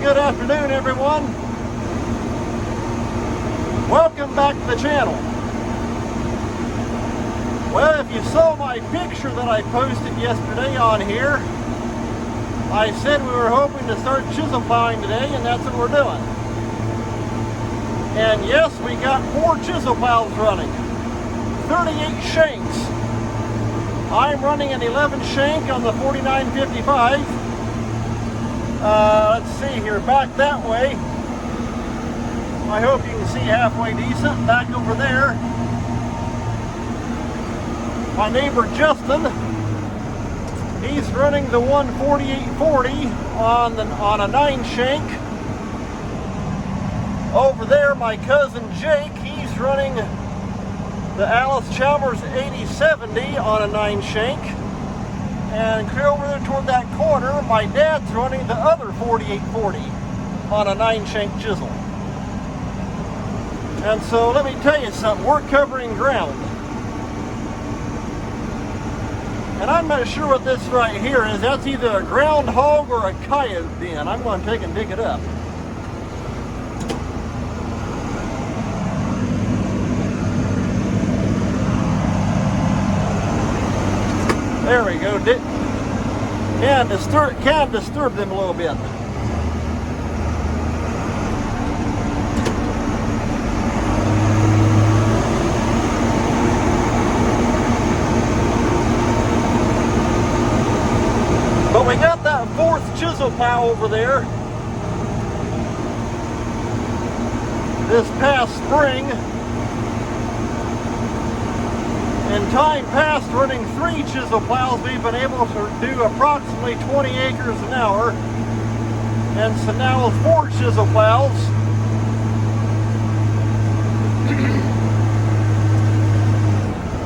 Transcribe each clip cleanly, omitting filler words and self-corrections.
good afternoon, everyone. Welcome back to the channel. Well, if you saw my picture that I posted yesterday on here, I said we were hoping to start chisel plowing today, and that's what we're doing. And yes, we got 4 chisel plows running, 38 shanks. I'm running an 11 shank on the 4955. Let's see here, back that way. I hope you can see halfway decent. Back over there, my neighbor Justin, he's running the 14840 on a 9 shank. Over there, my cousin Jake, he's running the Alice Chalmers 8070 on a 9 shank. And clear over there toward that corner, my dad's running the other 4840 on a 9 shank chisel. And so let me tell you something, we're covering ground. And I'm not sure what this right here is. That's either a groundhog or a coyote den. I'm going to take and dig it up. There we go. Can disturb them a little bit. But we got that 4th chisel plow over there this past spring. In time past, running 3 chisel plows, we've been able to do approximately 20 acres an hour. And so now with 4 chisel plows,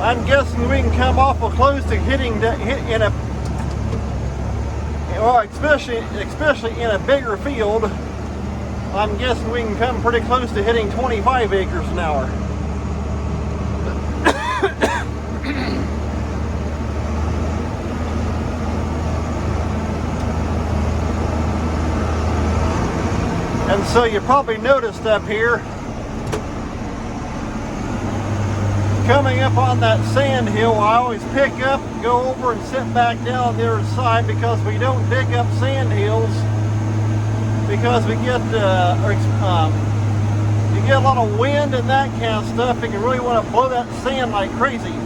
I'm guessing we can come awful close to hitting in a, well, especially in a bigger field. I'm guessing we can come pretty close to hitting 25 acres an hour. And so you probably noticed up here, coming up on that sand hill, I always pick up, go over and sit back down on the other side, because we don't dig up sand hills, because we get you get a lot of wind and that kind of stuff, and you really want to blow that sand like crazy.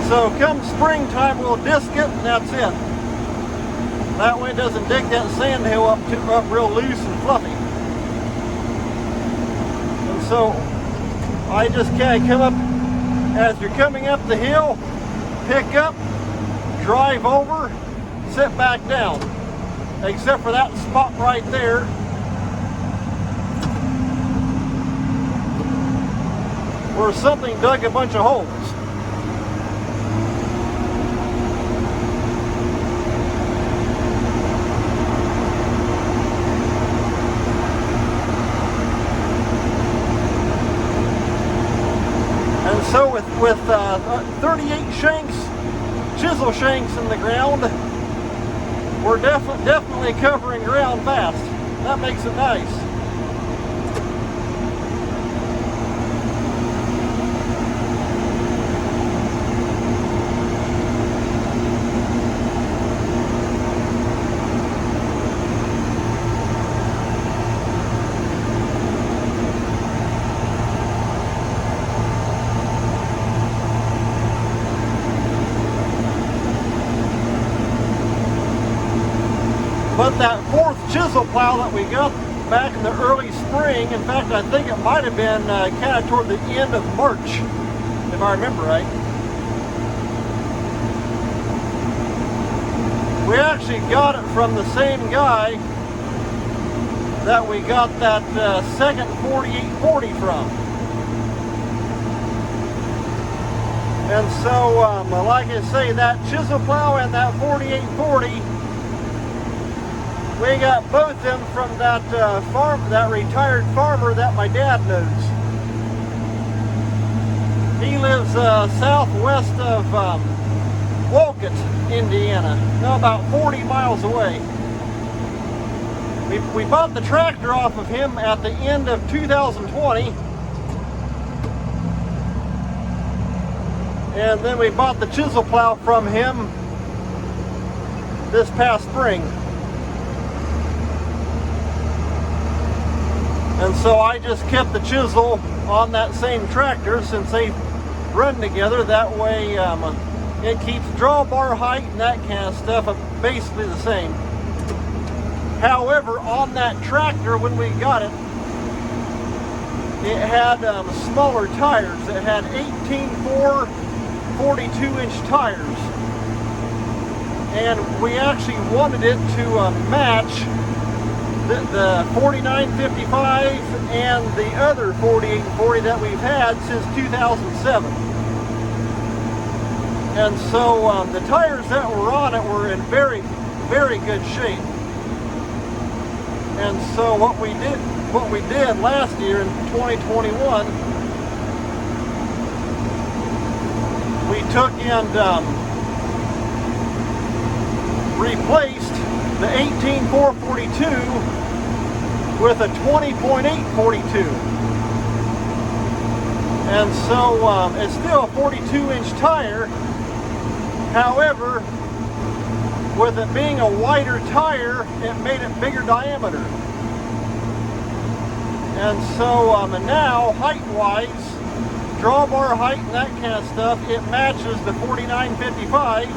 So come springtime, we'll disc it, and that's it. That way it doesn't dig that sand hill up real loose and fluffy. And so I just kind of come up, as you're coming up the hill, pick up, drive over, sit back down. Except for that spot right there. Where something dug a bunch of holes. So with 38 shanks, chisel shanks in the ground, we're definitely covering ground fast. That makes it nice. But that 4th chisel plow that we got back in the early spring, in fact, I think it might have been kind of toward the end of March, if I remember right. We actually got it from the same guy that we got that second 4840 from. And so, like I say, that chisel plow and that 4840, we got both of them from that that retired farmer that my dad knows. He lives southwest of Wolcott, Indiana, about 40 miles away. We bought the tractor off of him at the end of 2020. And then we bought the chisel plow from him this past spring. And so I just kept the chisel on that same tractor since they run together. That way it keeps drawbar height and that kind of stuff basically the same. However, on that tractor when we got it, it had smaller tires. It had 18.4 42-inch tires. And we actually wanted it to match the 4955 and the other 4840 that we've had since 2007. And so the tires that were on it were in very, very good shape. And so what we did last year in 2021, we took and replaced the 18.442 with a 20.842. And so it's still a 42-inch tire. However, with it being a wider tire, it made it bigger diameter. And so now, height-wise, drawbar height and that kind of stuff, it matches the 4955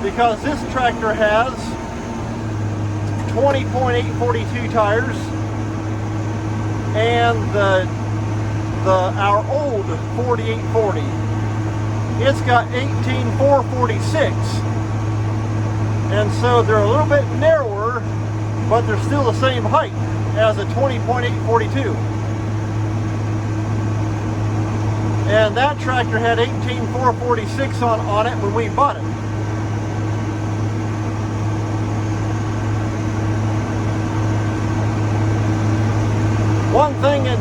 because this tractor has 20.842 tires and our old 4840. It's got 18.446. And so they're a little bit narrower, but they're still the same height as a 20.842. And that tractor had 18.446 on it when we bought it. One thing it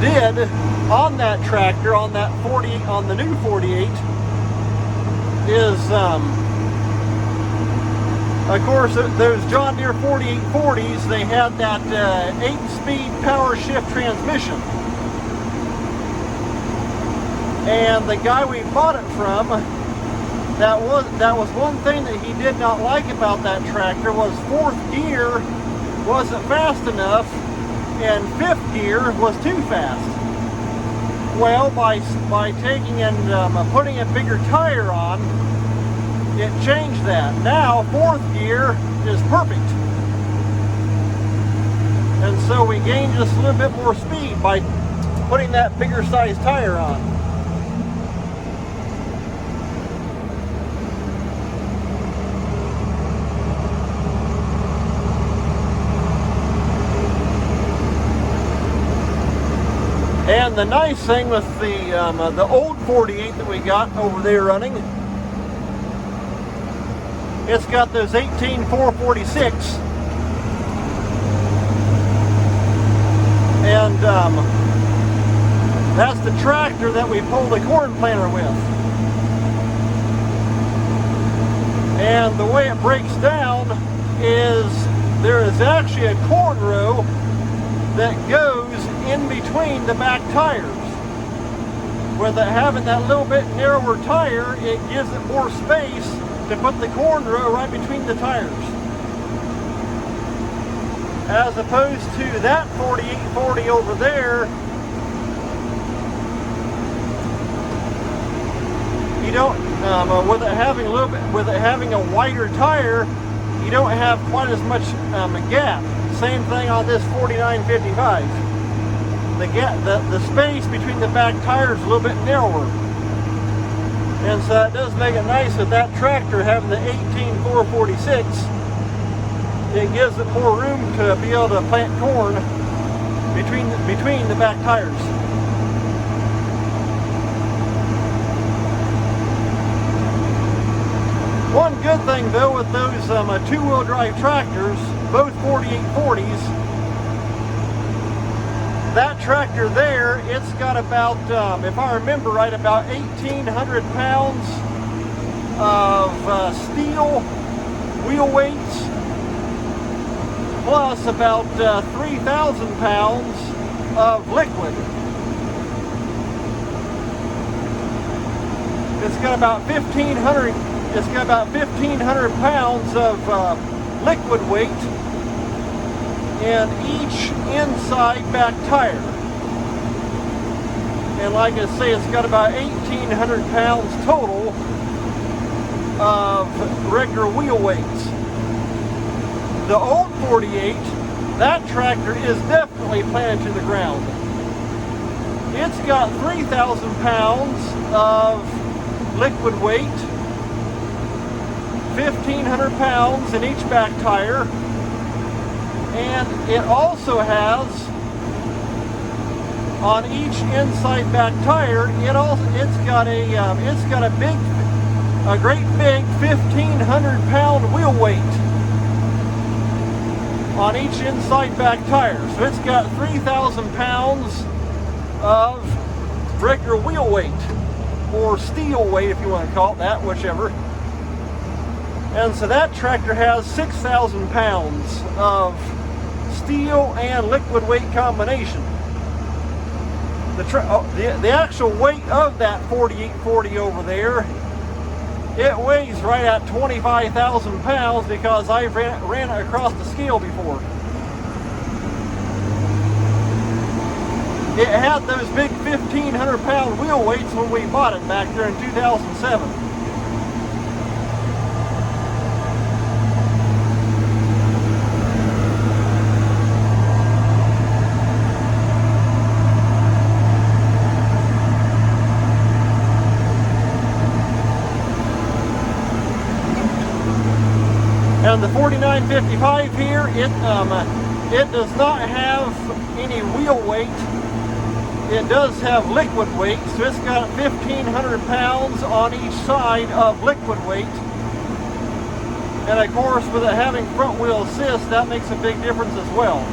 did on that tractor, on that 48, on the new 48, is of course those John Deere 4840s, they had that 8-speed power shift transmission. And the guy we bought it from, that was one thing that he did not like about that tractor, was 4th gear wasn't fast enough and 5th gear was too fast. Well, by taking and putting a bigger tire on, it changed that. Now 4th gear is perfect. And so we gained just a little bit more speed by putting that bigger size tire on. And the nice thing with the old 48 that we got over there running, it's got those 18.446, and that's the tractor that we pull the corn planter with. And the way it breaks down is there is actually a corn row that goes in between the back tires. With it having that little bit narrower tire, it gives it more space to put the corn row right between the tires. As opposed to that 4840 over there, you don't, with it having a wider tire, you don't have quite as much gap. Same thing on this 4955. The space between the back tires is a little bit narrower. And so that does make it nice with that tractor having the 18.446. It gives it more room to be able to plant corn between the back tires. One good thing though with those two-wheel drive tractors, both 4840s, that tractor there, it's got about, if I remember right, about 1,800 pounds of steel wheel weights, plus about 3,000 pounds of liquid. It's got about 1,500. It's got about 1,500 pounds of liquid weight in each inside back tire. And like I say, it's got about 1,800 pounds total of regular wheel weights. The old 48, that tractor is definitely planted to the ground. It's got 3,000 pounds of liquid weight, 1,500 pounds in each back tire, and it also has on each inside back tire. It's got a great big 1,500 pound wheel weight on each inside back tire. So it's got 3,000 pounds of regular wheel weight, or steel weight if you want to call it that, whichever. And so that tractor has 6,000 pounds of steel and liquid weight combination. The actual weight of that 4840 over there, it weighs right at 25,000 pounds because I ran it across the scale before. It had those big 1,500 pound wheel weights when we bought it back there in 2007. And the 4955 here, it does not have any wheel weight. It does have liquid weight, so it's got 1,500 pounds on each side of liquid weight. And of course, with it having front wheel assist, that makes a big difference as well.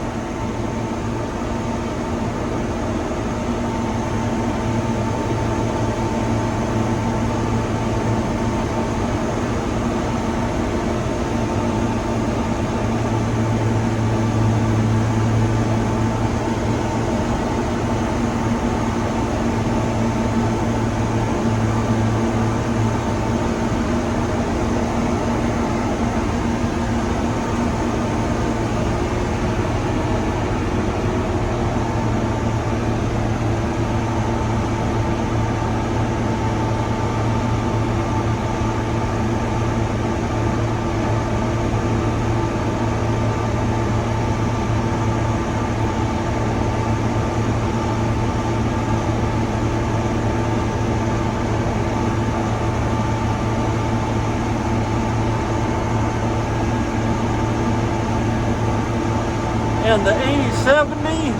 And the 8070,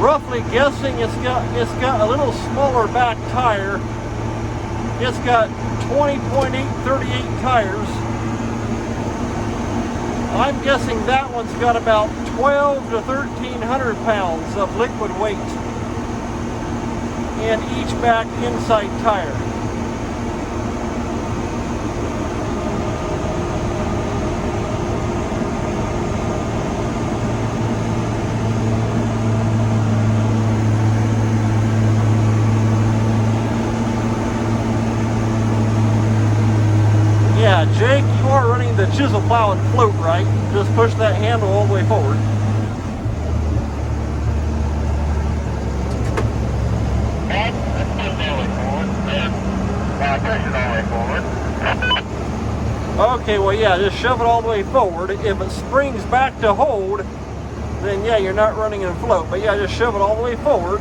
roughly guessing, it's got a little smaller back tire. It's got 20.838 tires. I'm guessing that one's got about 12 to 1,300 pounds of liquid weight in each back inside tire. Yeah, Jake, you are running the chisel plow and float, right? Just push that handle all the way forward. Okay, well, yeah, just shove it all the way forward. If it springs back to hold, then yeah, you're not running in float. But yeah, just shove it all the way forward.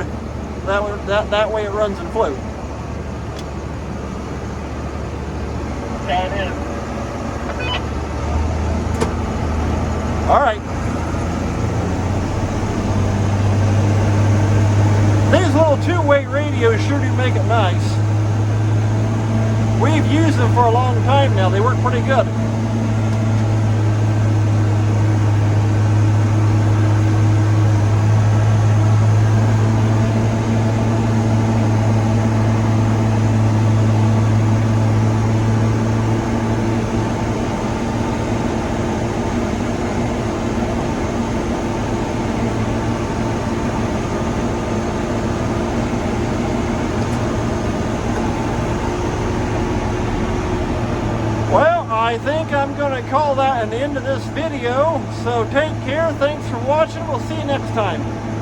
That way it runs in float. All right. These little two-way radios sure do make it nice. We've used them for a long time now. They work pretty good. I think I'm going to call that an end to this video. So take care. Thanks for watching. We'll see you next time.